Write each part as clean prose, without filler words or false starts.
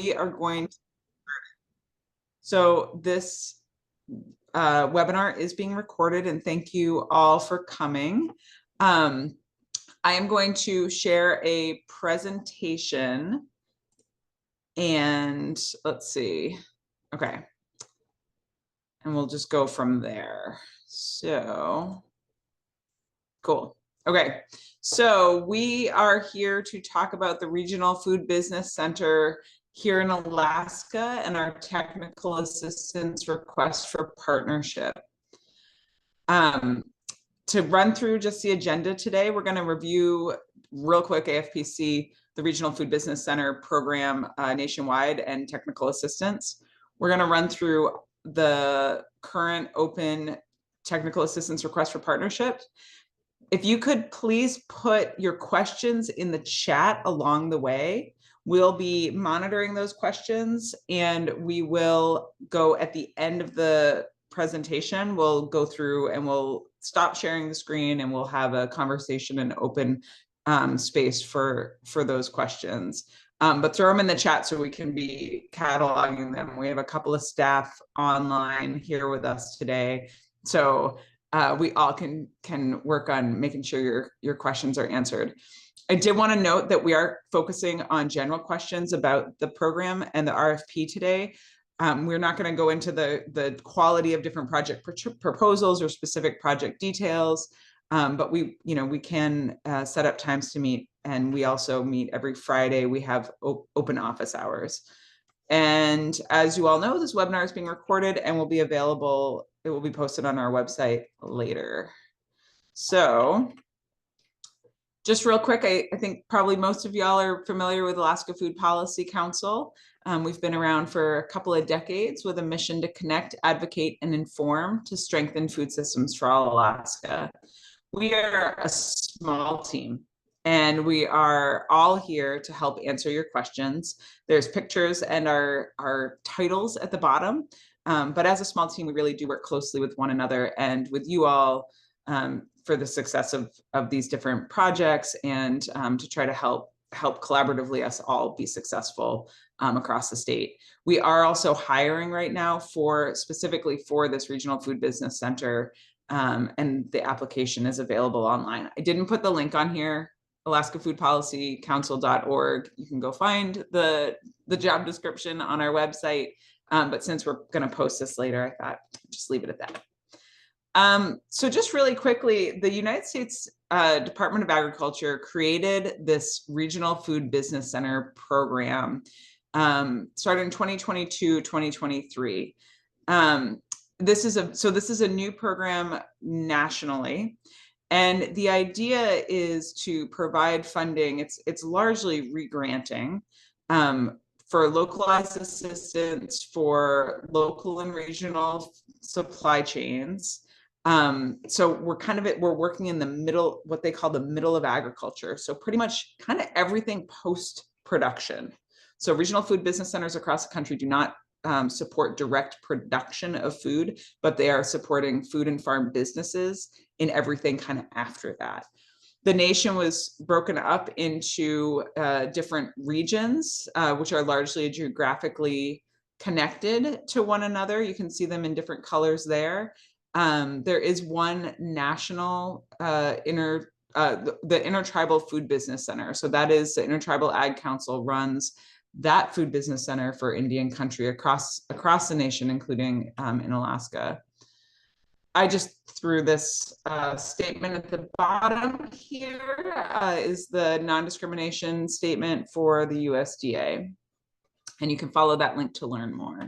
we are going to, so this webinar is being recorded, and thank you all for coming. I am going to share a presentation, and let's see. Okay. And we'll just go from there. So cool. Okay. So we are here to talk about the Regional Food Business Center here in Alaska and our technical assistance request for partnership. To run through just the agenda today, we're going to review real quick AFPC, the Regional Food Business Center program nationwide, and technical assistance. We're going to run through the current open technical assistance request for partnership. If you could please put your questions in the chat along the way, we'll be monitoring those questions, and we will go at the end of the presentation. We'll go through and we'll stop sharing the screen, and we'll have a conversation and open space for those questions. But throw them in the chat so we can be cataloging them. We have a couple of staff online here with us today, so we all can work on making sure your questions are answered. I did want to note that we are focusing on general questions about the program and the RFP today. We're not going to go into the quality of different project proposals or specific project details, but we can set up times to meet, and we also meet every Friday. We have open office hours. And as you all know, this webinar is being recorded and will be available. It will be posted on our website later. So just real quick, I think probably most of y'all are familiar with Alaska Food Policy Council. We've been around for a couple of decades with a mission to connect, advocate, and inform to strengthen food systems for all Alaska. We are a small team, and we are all here to help answer your questions. There's pictures and our titles at the bottom, but as a small team, we really do work closely with one another and with you all for the success of these different projects, and to try to help collaboratively us all be successful across the state. We are also hiring right now specifically for this Regional Food Business Center, and the application is available online. I didn't put the link on here, alaskafoodpolicycouncil.org. You can go find the job description on our website, but since we're going to post this later, I thought just leave it at that. So just really quickly, the United States Department of Agriculture created this Regional Food Business Center program, started in 2022, 2023. This is a new program nationally, and the idea is to provide funding. It's largely regranting for localized assistance for local and regional supply chains. So we're working in the middle, what they call the middle of agriculture. So pretty much kind of everything post-production. So regional food business centers across the country do not support direct production of food, but they are supporting food and farm businesses in everything kind of after that. The nation was broken up into different regions, which are largely geographically connected to one another. You can see them in different colors there. There is one national the Intertribal Food Business Center. So that is the Intertribal Ag Council runs that food business center for Indian country across the nation, including in Alaska. I just threw this statement at the bottom here, is the non-discrimination statement for the USDA. And you can follow that link to learn more.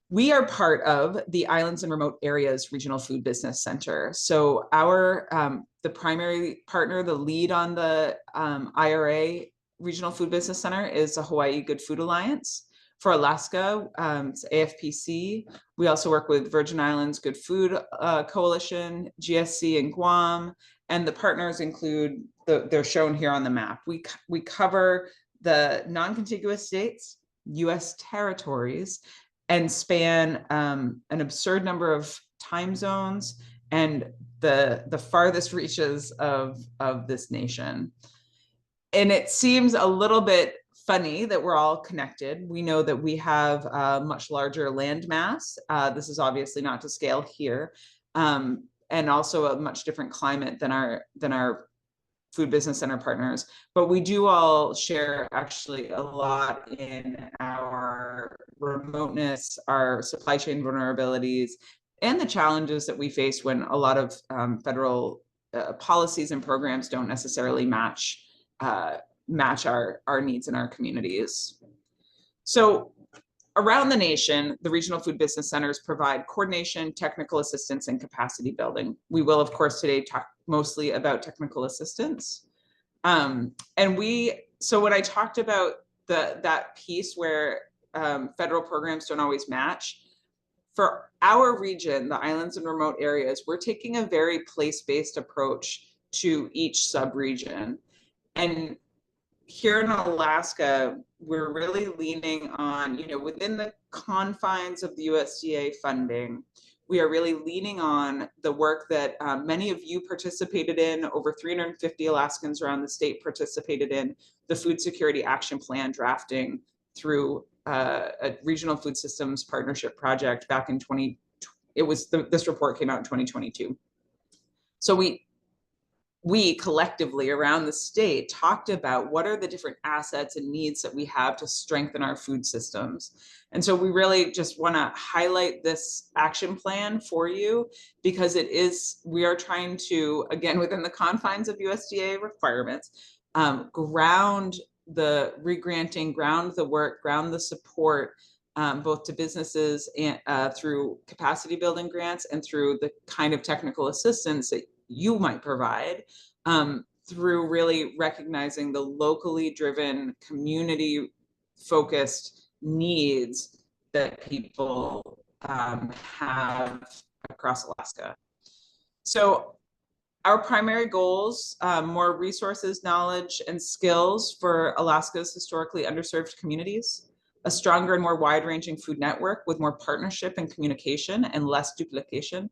We are part of the Islands and Remote Areas Regional Food Business Center. So our, the primary partner, the lead on the IRA Regional Food Business Center is the Hawaii Good Food Alliance. For Alaska, it's AFPC. We also work with Virgin Islands Good Food Coalition, GSC and Guam, and the partners include, they're shown here on the map. We cover the non-contiguous states, US territories, and span an absurd number of time zones and the farthest reaches of this nation. And it seems a little bit funny that we're all connected. We know that we have a much larger land mass. This is obviously not to scale here, and also a much different climate than our food business center partners. But we do all share actually a lot in our remoteness, our supply chain vulnerabilities, and the challenges that we face when a lot of federal policies and programs don't necessarily match our needs in our communities. So around the nation, the regional food business centers provide coordination, technical assistance, and capacity building. We will, of course, today talk mostly about technical assistance. So when I talked about that piece where federal programs don't always match, for our region, the islands and remote areas, we're taking a very place-based approach to each sub-region. And here in Alaska, we're really leaning on, within the confines of the USDA funding, we are really leaning on the work that many of you participated in. Over 350 Alaskans around the state participated in the Food Security Action Plan drafting through a regional food systems partnership project back in this report came out in 2022. So we collectively around the state talked about what are the different assets and needs that we have to strengthen our food systems. And so we really just want to highlight this action plan for you because we are trying to, again, within the confines of USDA requirements, ground the regranting, ground the work, ground the support, both to businesses and through capacity building grants and through the kind of technical assistance that you might provide, through really recognizing the locally driven, community focused needs that people have across Alaska. So our primary goals, more resources, knowledge, and skills for Alaska's historically underserved communities, a stronger and more wide-ranging food network with more partnership and communication and less duplication,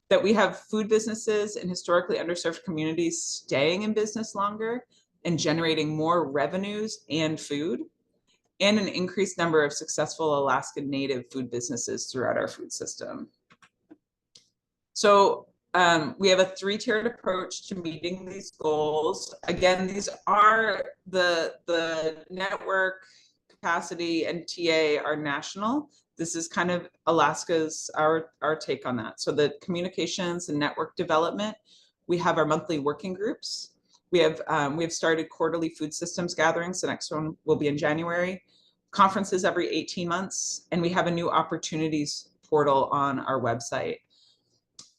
that we have food businesses in historically underserved communities staying in business longer and generating more revenues and food, and an increased number of successful Alaska Native food businesses throughout our food system. So we have a three-tiered approach to meeting these goals. Again, these are the network, capacity, and TA are national. This is kind of Alaska's, our take on that. So the communications and network development, we have our monthly working groups. We have started quarterly food systems gatherings. The next one will be in January. Conferences every 18 months. And we have a new opportunities portal on our website.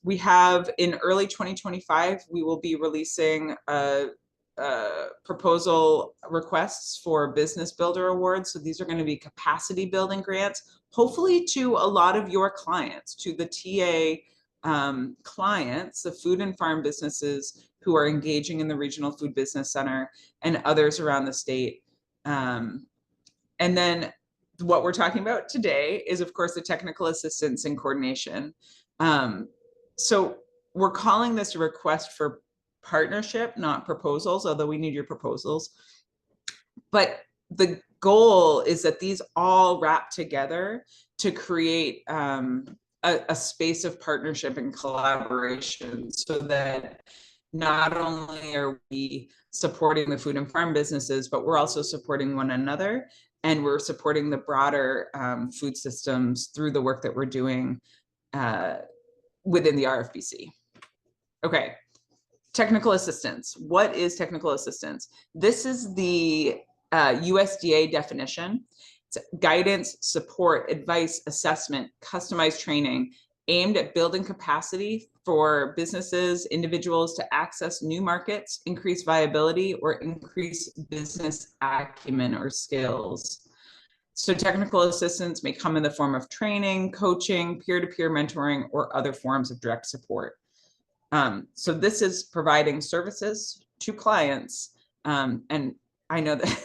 We have in early 2025, we will be releasing proposal requests for business builder awards. So these are going to be capacity building grants, hopefully to a lot of your clients, to the TA clients, the food and farm businesses who are engaging in the Regional Food Business Center and others around the state. And then what we're talking about today is, of course, the technical assistance and coordination. So we're calling this a request for partnership, not proposals, although we need your proposals. But the goal is that these all wrap together to create a space of partnership and collaboration so that not only are we supporting the food and farm businesses, but we're also supporting one another, and we're supporting the broader food systems through the work that we're doing within the RFBC. Okay, technical assistance. What is technical assistance? This is the USDA definition. It's guidance, support, advice, assessment, customized training aimed at building capacity for businesses, individuals to access new markets, increase viability, or increase business acumen or skills. So technical assistance may come in the form of training, coaching, peer-to-peer mentoring, or other forms of direct support. So this is providing services to clients. And I know that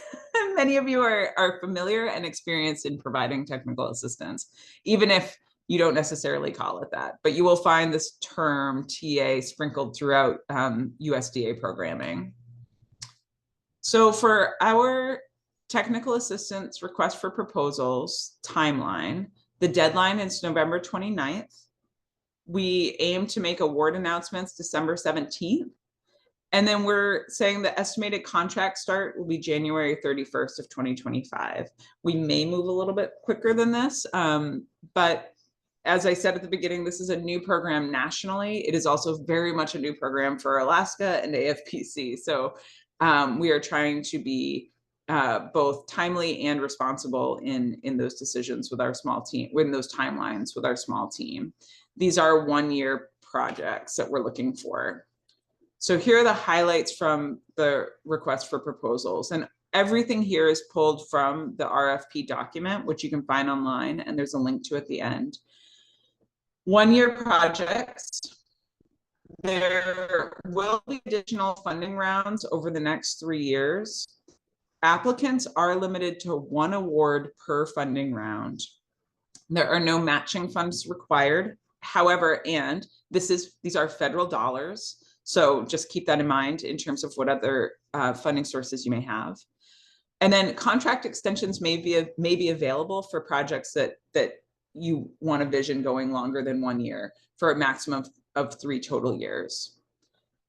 many of you are familiar and experienced in providing technical assistance, even if you don't necessarily call it that, but you will find this term TA sprinkled throughout USDA programming. So for our technical assistance request for proposals timeline. The deadline is November 29th. We aim to make award announcements December 17th. And then we're saying the estimated contract start will be January 31st of 2025. We may move a little bit quicker than this, but as I said at the beginning, this is a new program nationally. It is also very much a new program for Alaska and AFPC. So we are trying to be both timely and responsible in those decisions with our small team, in those timelines with our small team. These are one-year projects that we're looking for. So here are the highlights from the request for proposals. And everything here is pulled from the RFP document, which you can find online, and there's a link to at the end. One-year projects. There will be additional funding rounds over the next 3 years. Applicants are limited to 1 award per funding round. There are no matching funds required. However, and these are federal dollars. So just keep that in mind in terms of what other funding sources you may have. And then contract extensions may be available for projects that you want a vision going longer than 1 year for a maximum of 3 total years.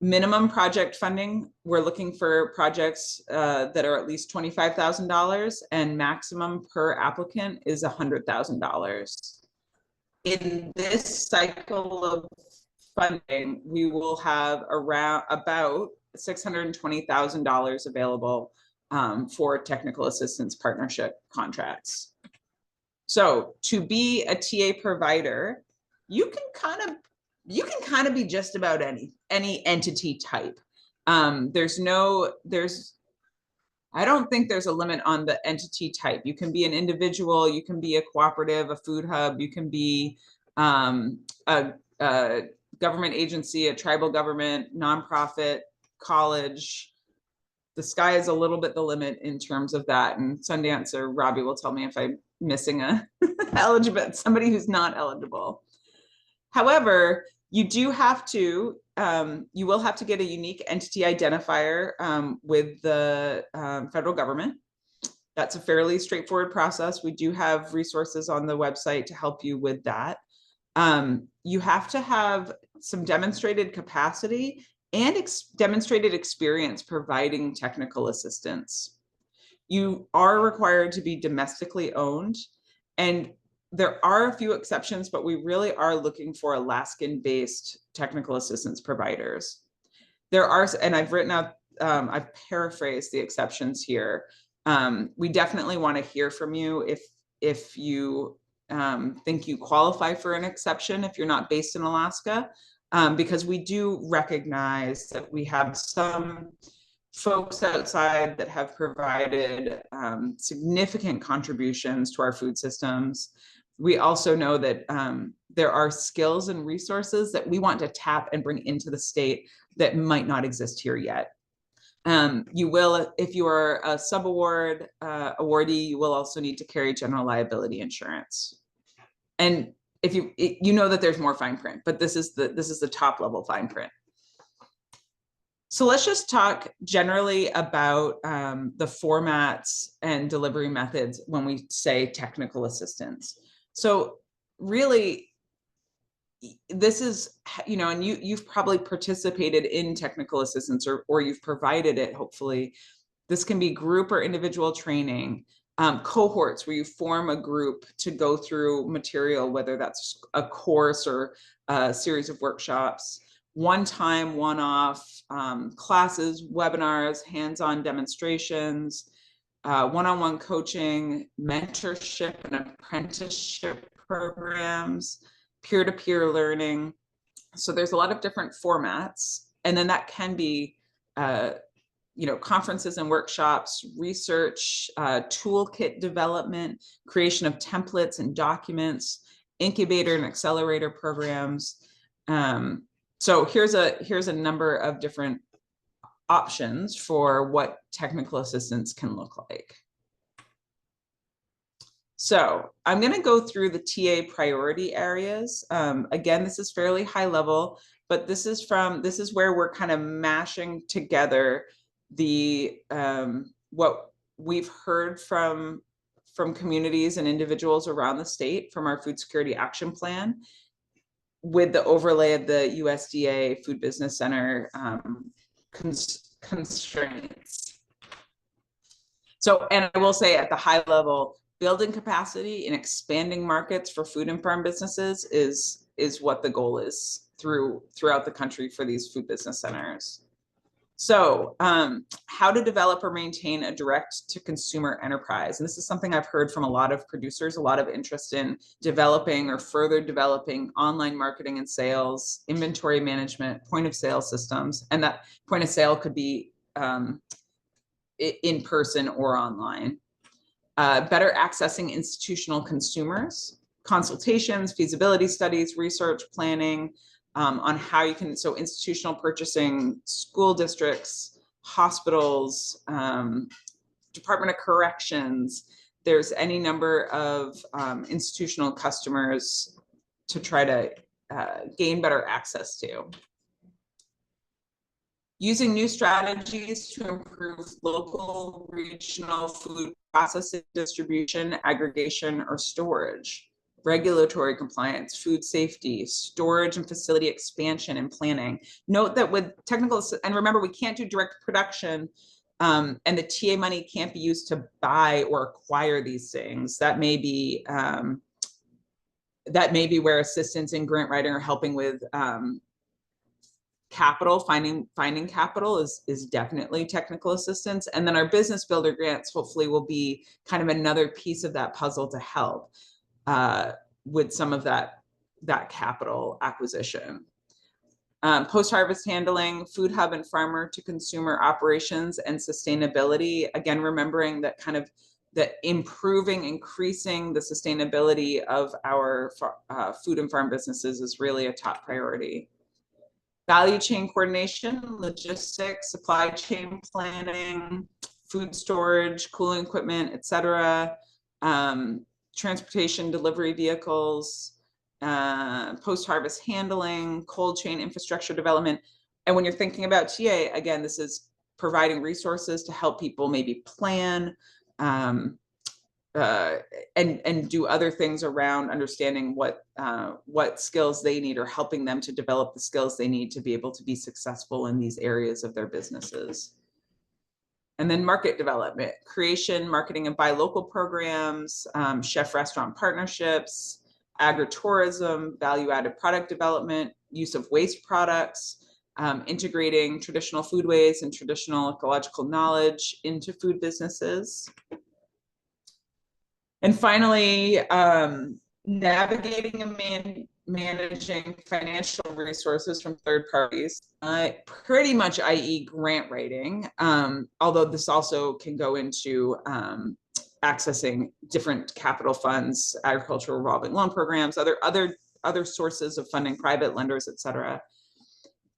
Minimum project funding, we're looking for projects that are at least $25,000, and maximum per applicant is $100,000. In this cycle of funding, we will have about $620,000 available for technical assistance partnership contracts. So to be a TA provider, you can kind of be just about any entity type. I don't think there's a limit on the entity type. You can be an individual, you can be a cooperative, a food hub, you can be a government agency, a tribal government, nonprofit, college. The sky is a little bit the limit in terms of that. And Sundance or Robbie will tell me if I'm missing a eligible, somebody who's not eligible. However, you do have to, you will have to get a unique entity identifier with the federal government. That's a fairly straightforward process. We do have resources on the website to help you with that. You have to have some demonstrated capacity and demonstrated experience providing technical assistance. You are required to be domestically owned, and there are a few exceptions, but we really are looking for Alaskan-based technical assistance providers. There are, and I've written out, I've paraphrased the exceptions here. We definitely want to hear from you if you think you qualify for an exception if you're not based in Alaska, because we do recognize that we have some folks outside that have provided significant contributions to our food systems. We also know that there are skills and resources that we want to tap and bring into the state that might not exist here yet. You will, if you are a subaward awardee, you will also need to carry general liability insurance. And if you know that there's more fine print, but this is the top level fine print. So let's just talk generally about the formats and delivery methods when we say technical assistance. So really, this is, you know, and you've probably participated in technical assistance or you've provided it, hopefully. This can be group or individual training, cohorts where you form a group to go through material, whether that's a course or a series of workshops, one-time, one-off classes, webinars, hands-on demonstrations, one-on-one coaching, mentorship and apprenticeship programs, peer-to-peer learning. So there's a lot of different formats. And then that can be, you know, conferences and workshops, research, toolkit development, creation of templates and documents, incubator and accelerator programs. So here's a number of different options for what technical assistance can look like. So I'm going to go through the TA priority areas. Again, this is fairly high level, but this is where we're kind of mashing together the what we've heard from communities and individuals around the state from our food security action plan with the overlay of the USDA Food Business Center constraints. So, and I will say at the high level, building capacity and expanding markets for food and farm businesses is what the goal is throughout the country for these food business centers. So how to develop or maintain a direct to consumer enterprise. And this is something I've heard from a lot of producers, a lot of interest in developing or further developing online marketing and sales, inventory management, point of sale systems. And that point of sale could be in person or online. Better accessing institutional consumers, consultations, feasibility studies, research, planning, on how you can, so institutional purchasing, school districts, hospitals, Department of Corrections, there's any number of institutional customers to try to gain better access to. Using new strategies to improve local, regional food processing, distribution, aggregation, or storage. Regulatory compliance, food safety, storage and facility expansion and planning. Note that with technical, and remember, we can't do direct production, and the TA money can't be used to buy or acquire these things. That may be where assistance in grant writing or helping with capital, finding capital is definitely technical assistance. And then our business builder grants hopefully will be kind of another piece of that puzzle to help with some of that capital acquisition. Post-harvest handling, food hub and farmer to consumer operations and sustainability. Again, remembering that kind of that increasing the sustainability of our food and farm businesses is really a top priority. Value chain coordination, logistics, supply chain planning, food storage, cooling equipment, et cetera. Transportation delivery vehicles, post-harvest handling, cold chain infrastructure development. And when you're thinking about TA, again, this is providing resources to help people maybe plan and do other things around understanding what skills they need or helping them to develop the skills they need to be able to be successful in these areas of their businesses. And then market development, creation, marketing and buy local programs, chef restaurant partnerships, agritourism, value-added product development, use of waste products, integrating traditional foodways and traditional ecological knowledge into food businesses. And finally, navigating and managing financial resources from third parties, pretty much i.e. grant writing, although this also can go into accessing different capital funds, agricultural revolving loan programs, other sources of funding, private lenders, et cetera.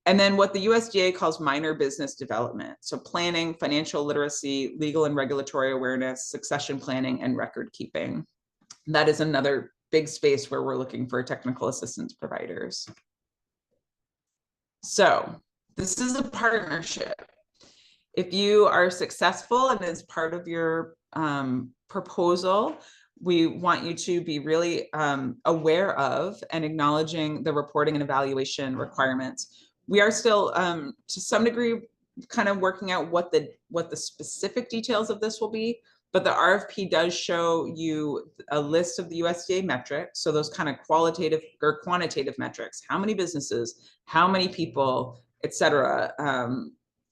And then what the USDA calls minor business development. So planning, financial literacy, legal and regulatory awareness, succession planning, and record keeping. That is another big space where we're looking for technical assistance providers. So this is a partnership. If you are successful and as part of your proposal, we want you to be really aware of and acknowledging the reporting and evaluation requirements. We are still, to some degree, kind of working out what the specific details of this will be, but the RFP does show you a list of the USDA metrics. So those kind of qualitative or quantitative metrics, how many businesses, how many people, et cetera,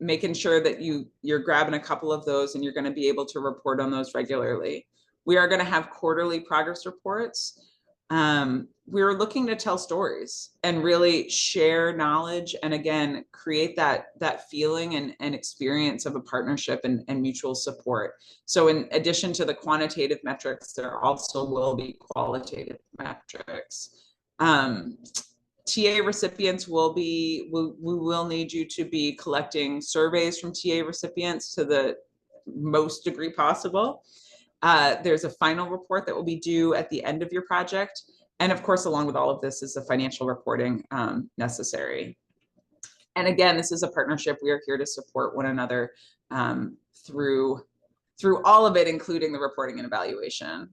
making sure that you're grabbing a couple of those and you're going to be able to report on those regularly. We are going to have quarterly progress reports. We're looking to tell stories and really share knowledge and again, create that feeling and experience of a partnership and mutual support. So in addition to the quantitative metrics, there also will be qualitative metrics. TA recipients we will need you to be collecting surveys from TA recipients to the most degree possible. There's a final report that will be due at the end of your project. And of course, along with all of this is the financial reporting necessary. And again, this is a partnership. We are here to support one another through through all of it, including the reporting and evaluation.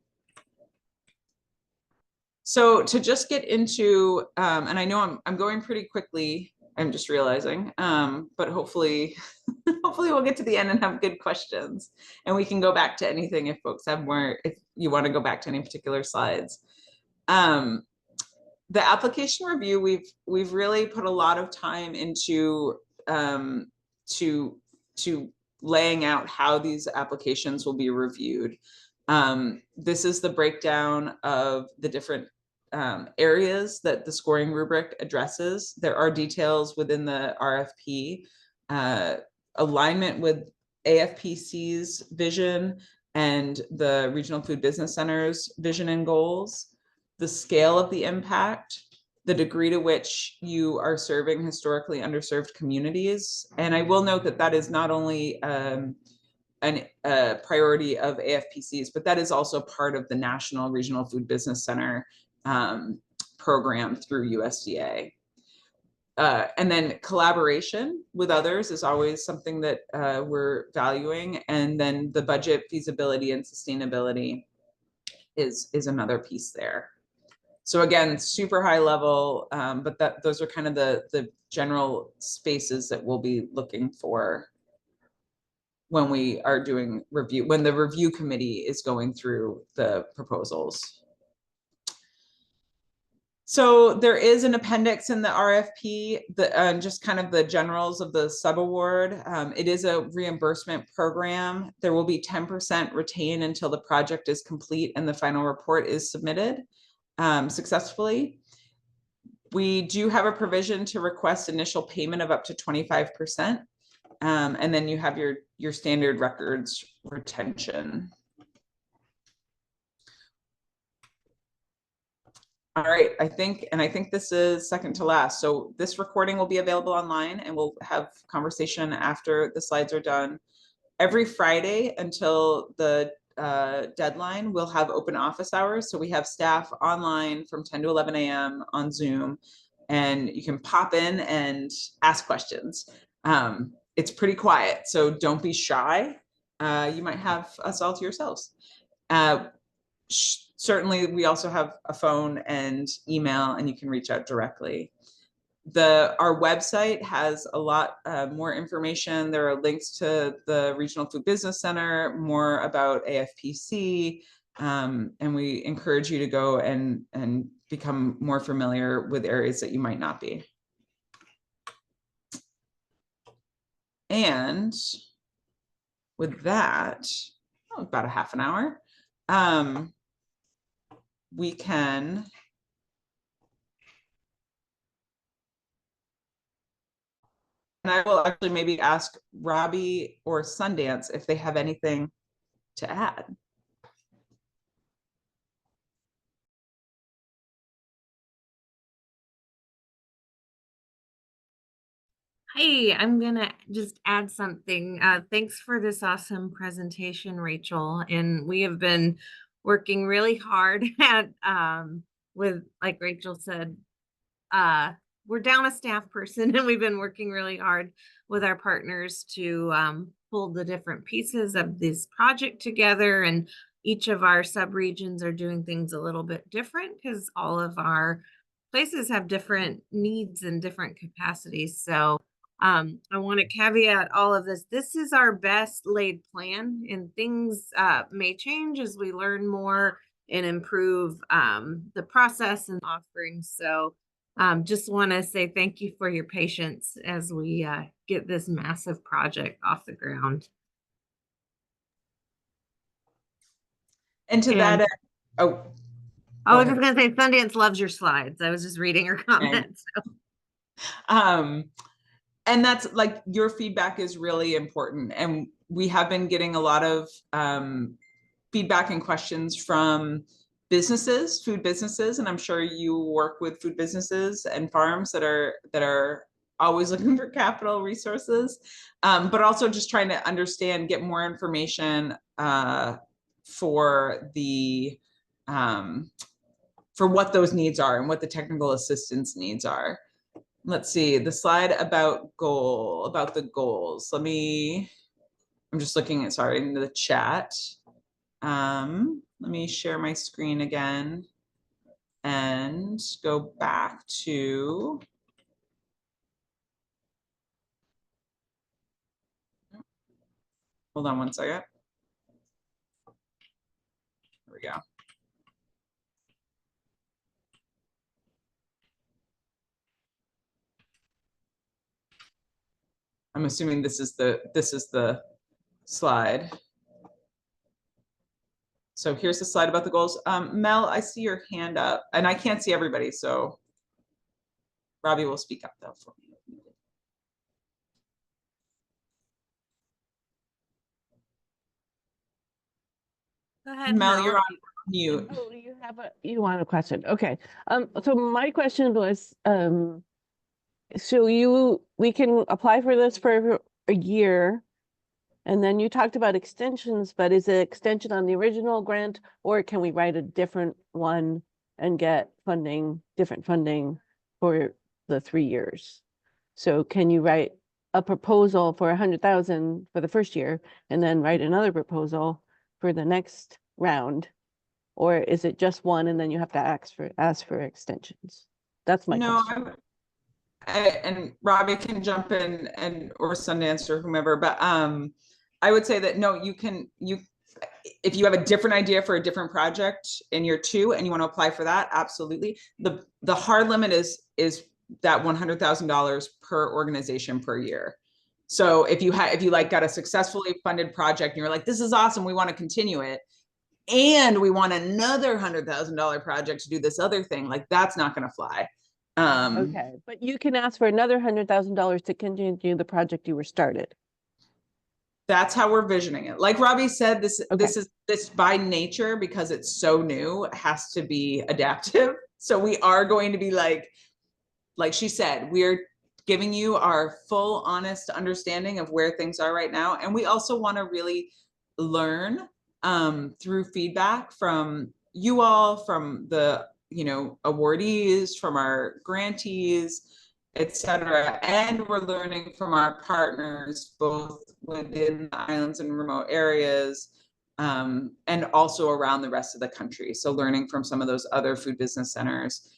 So to just get into, and I know I'm going pretty quickly, I'm just realizing, but hopefully, hopefully we'll get to the end and have good questions, and we can go back to anything if folks have more, if you want to go back to any particular slides. The application review, we've really put a lot of time into to laying out how these applications will be reviewed. This is the breakdown of the different areas that the scoring rubric addresses. There are details within the RFP, alignment with AFPC's vision and the Regional Food Business Center's vision and goals, the scale of the impact, the degree to which you are serving historically underserved communities. And I will note that that is not only a priority of AFPC's, but that is also part of the National Regional Food Business Center program through USDA. And then collaboration with others is always something that we're valuing. And then the budget feasibility and sustainability is another piece there. So again, super high level, but those are kind of the general spaces that we'll be looking for when we are doing review, when the review committee is going through the proposals. So there is an appendix in the RFP, just kind of the generals of the subaward. It is a reimbursement program. There will be 10% retained until the project is complete and the final report is submitted successfully. We do have a provision to request initial payment of up to 25%. And then you have your standard records retention. All right, I think this is second to last. So this recording will be available online, and we'll have conversation after the slides are done. Every Friday until the deadline, we'll have open office hours. So we have staff online from 10 to 11 a.m. on Zoom, and you can pop in and ask questions. It's pretty quiet, so don't be shy. You might have us all to yourselves. Certainly, we also have a phone and email, and you can reach out directly. Our website has a lot more information. There are links to the Regional Food Business Center, more about AFPC, and we encourage you to go and become more familiar with areas that you might not be. And with that, about a half an hour, we can and I will actually maybe ask Robbie or Sundance if they have anything to add. Hey, I'm gonna just add something. Thanks for this awesome presentation, Rachel. And we have been working really hard at with, like Rachel said, we're down a staff person, and we've been working really hard with our partners to pull the different pieces of this project together. And each of our subregions are doing things a little bit different because all of our places have different needs and different capacities. So I want to caveat all of this. This is our best laid plan, and things may change as we learn more and improve the process and offerings. So just want to say thank you for your patience as we get this massive project off the ground. And to that, I was just going to say, Sundance loves your slides. I was just reading her comments. Okay. And that's like, your feedback is really important. And we have been getting a lot of feedback and questions from businesses, food businesses, and I'm sure you work with food businesses and farms that are always looking for capital resources, but also just trying to understand, get more information for what those needs are and what the technical assistance needs are. Let's see the slide about the goals. Let me I'm just looking at, sorry, into the chat. Let me share my screen again and go back to, hold on one second. There we go. I'm assuming this is the slide. So here's the slide about the goals. Mel, I see your hand up and I can't see everybody. So Robbie will speak up though for me. Go ahead, Mel, Mel. you're on mute. Oh, you want a question? Okay. So my question was, so we can apply for this for a year, and then you talked about extensions, but is it extension on the original grant, or can we write a different one and get different funding for the 3 years? So can you write a proposal for 100,000 for the first year and then write another proposal for the next round? Or is it just one and then you have to ask for extensions? That's my question. And Robbie can jump in and or Sundance or whomever, but I would say that no, if you have a different idea for a different project in year 2 and you want to apply for that, absolutely. The hard limit is that $100,000 per organization per year. So if you like got a successfully funded project and you're like, this is awesome, we want to continue it, and we want another $100,000 project to do this other thing, like that's not going to fly. Okay, but you can ask for another $100,000 to continue the project you were started. That's how we're visioning it. Like Robbie said, this by nature, because it's so new, has to be adaptive. So we are going to be like she said, we're giving you our full honest understanding of where things are right now. And we also want to really learn through feedback from you all, from the awardees, from our grantees, etc. And we're learning from our partners, both within the islands and remote areas, and also around the rest of the country. So learning from some of those other food business centers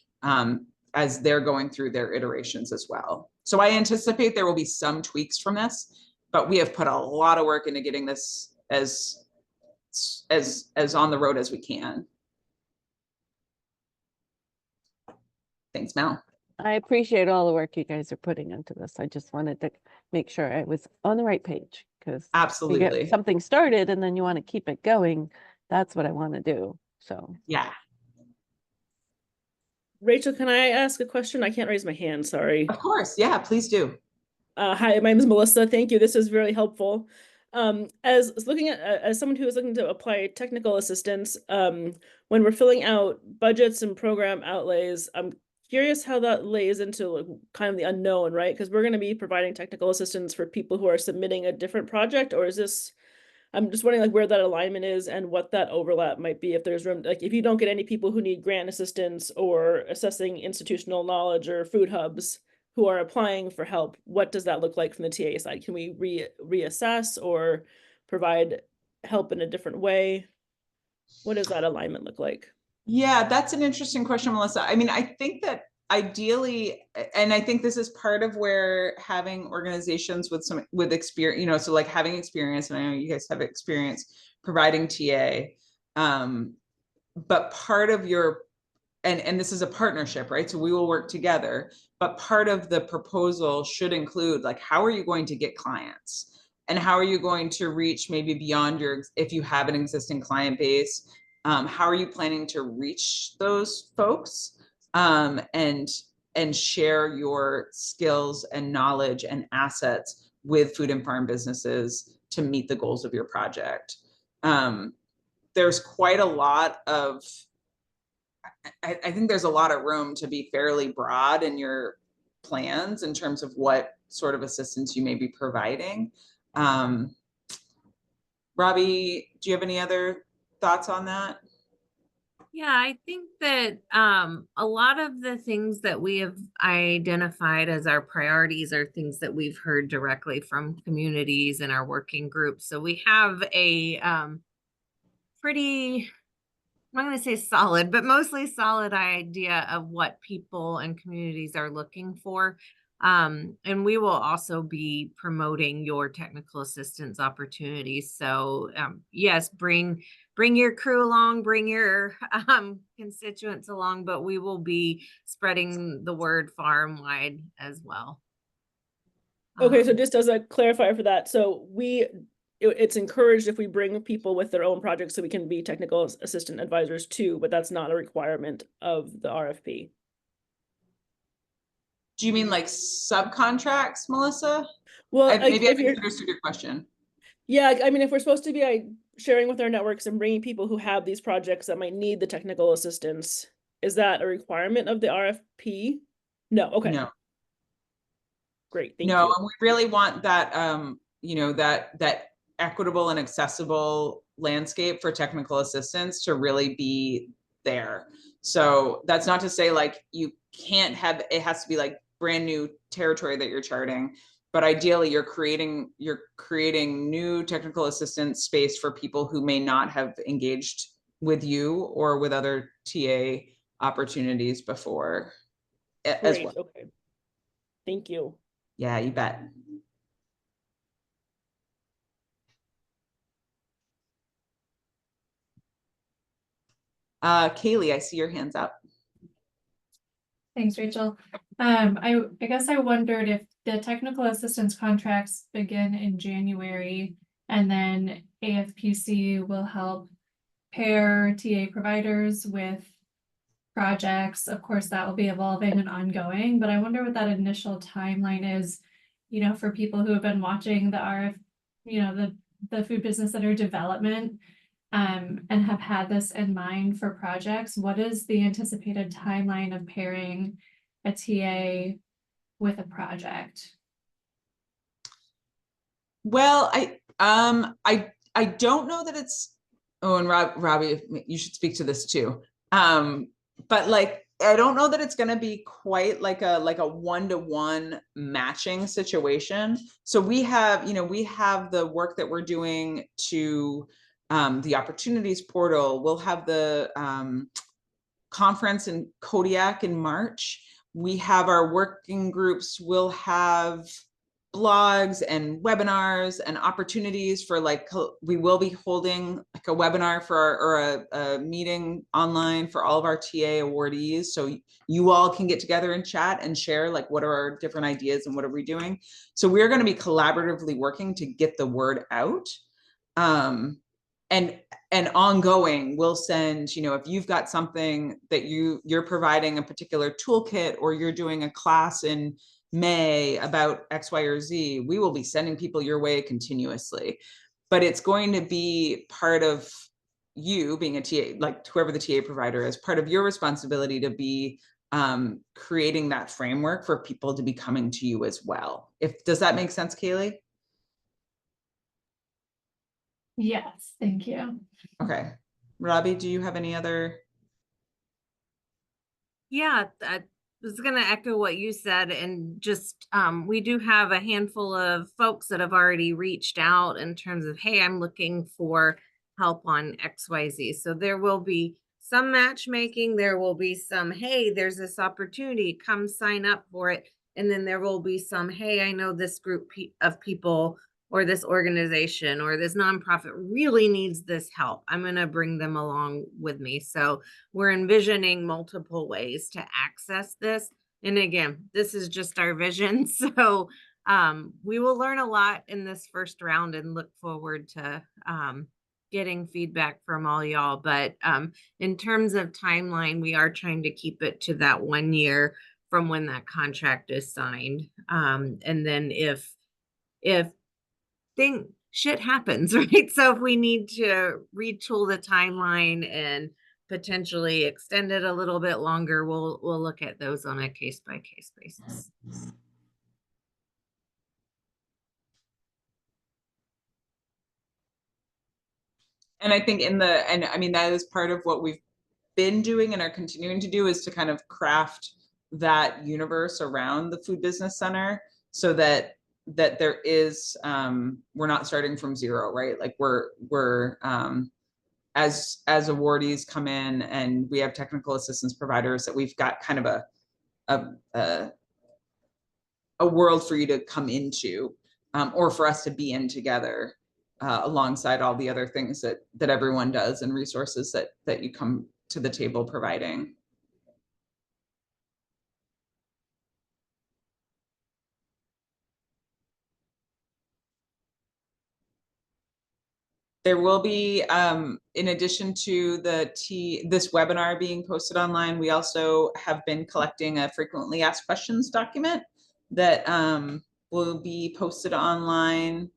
as they're going through their iterations as well. So I anticipate there will be some tweaks from this, but we have put a lot of work into getting this as on the road as we can. Thanks, Mel. I appreciate all the work you guys are putting into this. I just wanted to make sure I was on the right page, because absolutely, you get something started and then you want to keep it going. That's what I want to do. So yeah. Rachel, can I ask a question? I can't raise my hand, sorry. Of course, yeah, please do. Hi, my name is Melissa. Thank you. This is very helpful. As someone who is looking to apply technical assistance, when we're filling out budgets and program outlays, I'm curious how that lays into kind of the unknown, right? Because we're going to be providing technical assistance for people who are submitting a different project, or is this? I'm just wondering where that alignment is and what that overlap might be, if there's room, if you don't get any people who need grant assistance or assessing institutional knowledge or food hubs who are applying for help, what does that look like from the TA side? Can we reassess or provide help in a different way? What does that alignment look like? Yeah, that's an interesting question, Melissa. I mean, I think that ideally, and I think this is part of where having organizations with experience, so like having experience, and I know you guys have experience providing TA, but part of your, and this is a partnership, right? So we will work together, but part of the proposal should include like, how are you going to get clients? And how are you going to reach maybe beyond if you have an existing client base, how are you planning to reach those folks? And share your skills and knowledge and assets with food and farm businesses to meet the goals of your project. There's quite a lot of, I think there's a lot of room to be fairly broad in your plans in terms of what sort of assistance you may be providing. Robbie, do you have any other thoughts on that? Yeah, I think that a lot of the things that we have identified as our priorities are things that we've heard directly from communities and our working groups. So we have a pretty, I'm not going to say solid, but mostly solid idea of what people and communities are looking for. And we will also be promoting your technical assistance opportunities. So yes, bring your crew along, bring your constituents along, but we will be spreading the word far and wide as well. Okay, so just as a clarifier for that, so it's encouraged if we bring people with their own projects so we can be technical assistant advisors too, but that's not a requirement of the RFP. Do you mean like subcontracts, Melissa? Well, like Maybe I if you're, misunderstood your question. yeah, I mean, if we're supposed to be sharing with our networks and bringing people who have these projects that might need the technical assistance, is that a requirement of the RFP? No, okay, No. great, thank No, you. and we really want that, you know, that equitable and accessible landscape for technical assistance to really be there. So that's not to say like you can't have, it has to be like brand new territory that you're charting, but ideally you're creating new technical assistance space for people who may not have engaged with you or with other TA opportunities before as Great, well. okay, thank you. Yeah, you bet. Kaylee, I see your hands up. Thanks, Rachel. I guess I wondered if the technical assistance contracts begin in January and then AFPC will help pair TA providers with projects. Of course, that will be evolving and ongoing, but I wonder what that initial timeline is, you know, for people who have been watching the the Food Business Center development and have had this in mind for projects. What is the anticipated timeline of pairing a TA with a project? Well, I don't know that it's, oh, and Robbie, you should speak to this too. But like, I don't know that it's going to be quite like a one-to-one matching situation. So we have, you know, we have the work that we're doing to the opportunities portal. We'll have the conference in Kodiak in March. We have our working groups. We'll have blogs and webinars and opportunities for like, we will be holding like a webinar for or a meeting online for all of our TA awardees. So you all can get together and chat and share like, what are our different ideas and what are we doing? So we're going to be collaboratively working to get the word out. And ongoing, we'll send, you know, if you've got something that you're providing a particular toolkit or you're doing a class in May about X, Y, or Z, we will be sending people your way continuously. But it's going to be part of you being a TA, like whoever the TA provider is, part of your responsibility to be creating that framework for people to be coming to you as well. Does that make sense, Kaylee? Yes, thank you. Okay. Robbie, do you have any other? Yeah, I was going to echo what you said, and just we do have a handful of folks that have already reached out in terms of, hey, I'm looking for help on XYZ. So there will be some matchmaking, there will be some, hey, there's this opportunity, come sign up for it. And then there will be some, hey, I know this group of people or this organization or this nonprofit really needs this help. I'm going to bring them along with me. So we're envisioning multiple ways to access this. And again, this is just our vision. So we will learn a lot in this first round and look forward to getting feedback from all y'all. But in terms of timeline, we are trying to keep it to that 1 year from when that contract is signed. And then if shit happens, right? So if we need to retool the timeline and potentially extend it a little bit longer, we'll look at those on a case-by-case basis. And I think and I mean, that is part of what we've been doing and are continuing to do is to kind of craft that universe around the Food Business Center so that there is, we're not starting from zero, right? Like we're as awardees come in and we have technical assistance providers, that we've got kind of a world for you to come into, or for us to be in together, alongside all the other things that everyone does and resources that you come to the table providing. There will be, in addition to this webinar being posted online, we also have been collecting a frequently asked questions document that will be posted online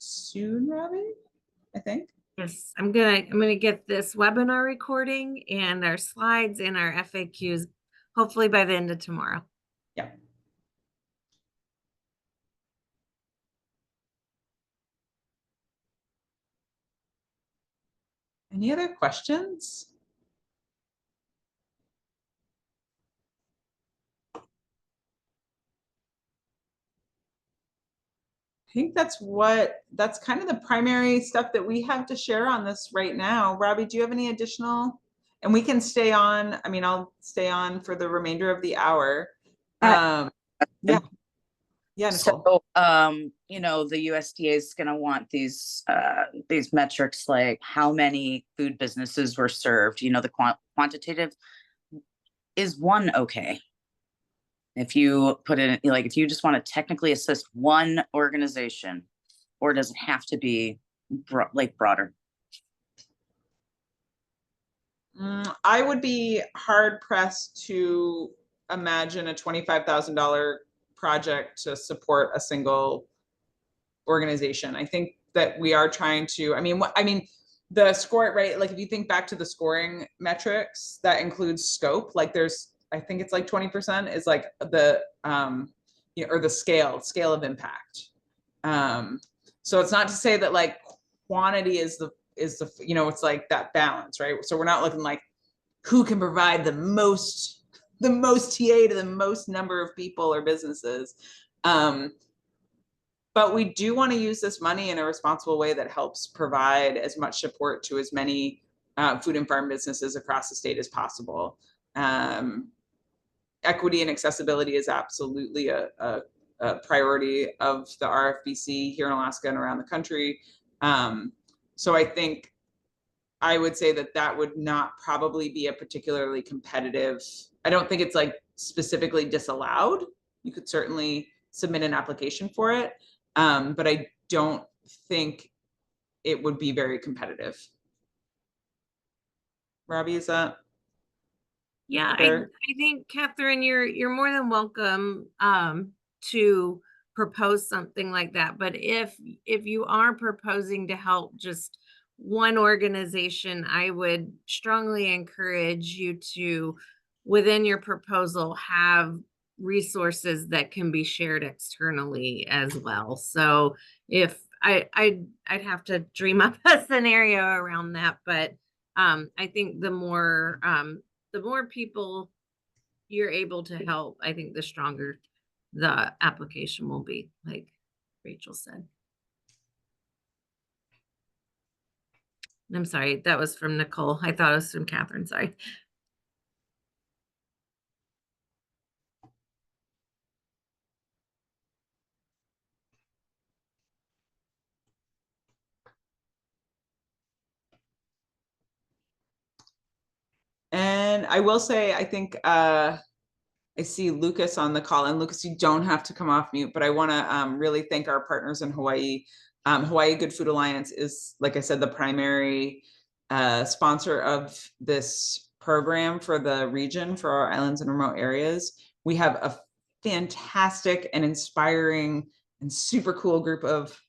soon, Robbie, I think. Yes, I'm gonna get this webinar recording and our slides and our FAQs hopefully by the end of tomorrow. Yeah. Any other questions? I think that's kind of the primary stuff that we have to share on this right now. Robbie, do you have any additional? And we can stay on. I mean, I'll stay on for the remainder of the hour. Yeah. Yeah, Nicole. So, you know, the USDA is going to want these metrics, like how many food businesses were served. You know, the quantitative is one okay. If you put in, like, if you just want to technically assist one organization, or does it have to be broader? I would be hard pressed to imagine a $25,000 project to support a single organization. I think that we are trying to, I mean, the score, right? Like if you think back to the scoring metrics, that includes scope. Like I think it's like 20% is like the, you know, or the scale of impact. So it's not to say that like quantity is the, you know, it's like that balance, right? So we're not looking like who can provide the most TA to the most number of people or businesses. But we do want to use this money in a responsible way that helps provide as much support to as many food and farm businesses across the state as possible. Equity and accessibility is absolutely a priority of the RFBC here in Alaska and around the country. So I think I would say that would not probably be a particularly competitive. I don't think it's like specifically disallowed. You could certainly submit an application for it, but I don't think it would be very competitive. Robbie, is that? Yeah, I think, Catherine, you're more than welcome to propose something like that. But if you are proposing to help just one organization, I would strongly encourage you to, within your proposal, have resources that can be shared externally as well. So if I'd have to dream up a scenario around that, but I think the more people you're able to help, I think the stronger the application will be, like Rachel said. I'm sorry, that was from Nicole. I thought it was from Catherine, sorry. And I will say, I think I see Lucas on the call, and Lucas, you don't have to come off mute, but I want to really thank our partners in Hawaii. Hawaii Good Food Alliance is, like I said, the primary sponsor of this program for the region, for our islands and remote areas. We have a fantastic and inspiring and super cool group of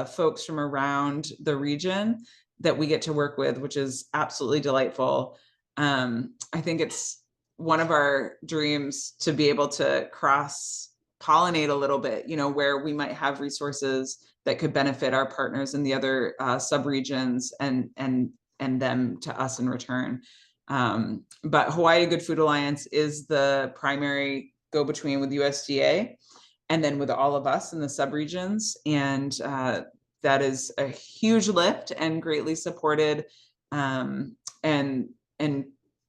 folks from around the region that we get to work with, which is absolutely delightful. I think it's one of our dreams to be able to cross-pollinate a little bit, you know, where we might have resources that could benefit our partners in the other subregions and them to us in return. But Hawaii Good Food Alliance is the primary go-between with USDA, and then with all of us in the subregions. And that is a huge lift and greatly supported, and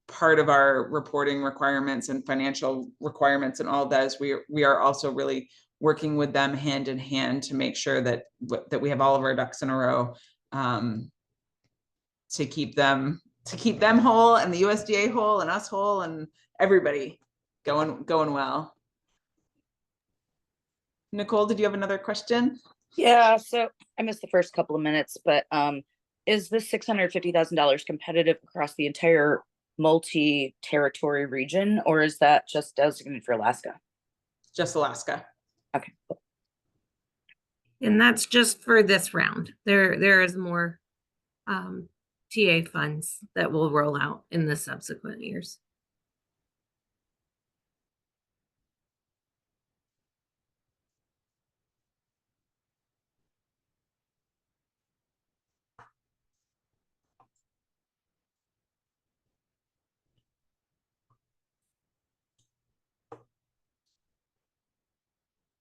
part of our reporting requirements and financial requirements and all that is we are also really working with them hand in hand to make sure that we have all of our ducks in a row, to keep them whole, and the USDA whole, and us whole, and everybody going well. Nicole, did you have another question? Yeah, so I missed the first couple of minutes, but is this $650,000 competitive across the entire multi-territory region, or is that just designated for Alaska? Just Alaska. Okay. And that's just for this round. There is more TA funds that will roll out in the subsequent years.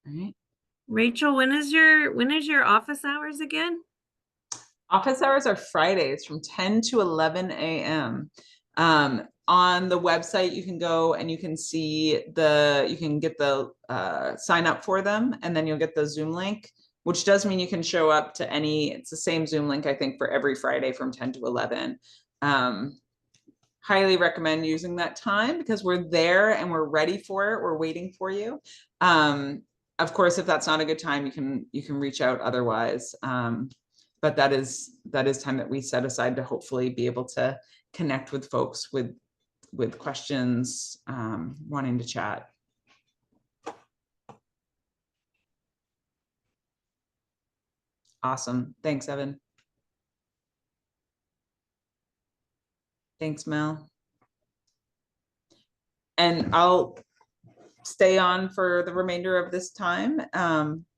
All right. Rachel, when is your office hours again? Office hours are Fridays from 10 to 11 a.m. On the website, you can go and you can see you can get the sign up for them, and then you'll get the Zoom link, which does mean you can show up to it's the same Zoom link, I think, for every Friday from 10 to 11. Highly recommend using that time because we're there and we're ready for it. We're waiting for you. Of course, if that's not a good time, you can reach out otherwise. But that is time that we set aside to hopefully be able to connect with folks with questions, wanting to chat. Awesome. Thanks, Evan. Thanks, Mel. And I'll stay on for the remainder of this time.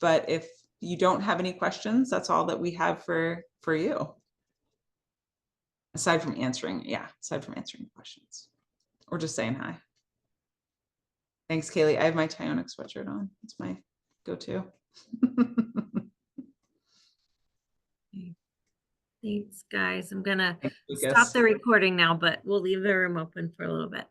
But if you don't have any questions, that's all that we have for you. Aside from answering questions or just saying hi. Thanks, Kaylee. I have my Tionic sweatshirt on. It's my go-to. Thanks, guys. I'm gonna stop the recording now, but we'll leave the room open for a little bit.